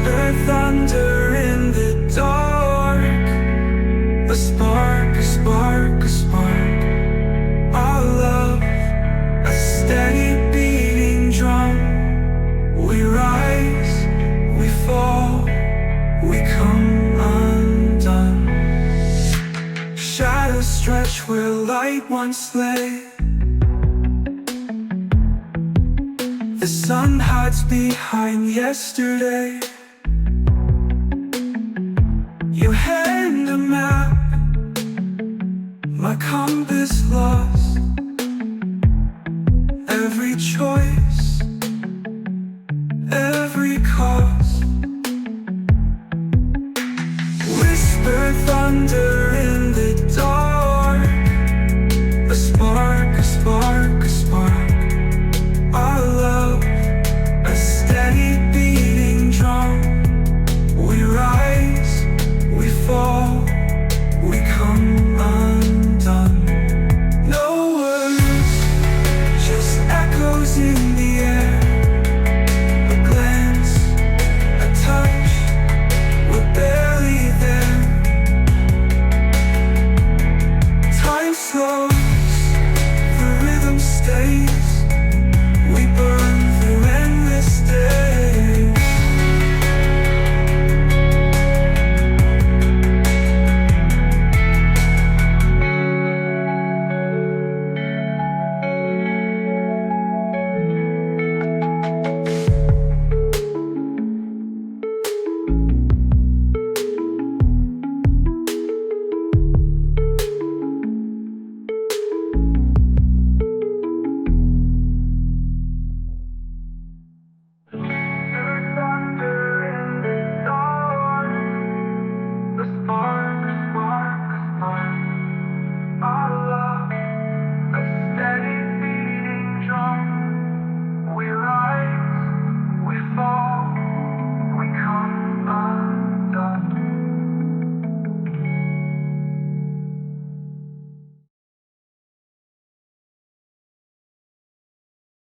whisper thunder in the dark. A spark, a spark, a spark. Our love, a steady beating drum. We rise, we fall, we come undone. Shadows stretch where light once lay. The sun hides behind yesterday. You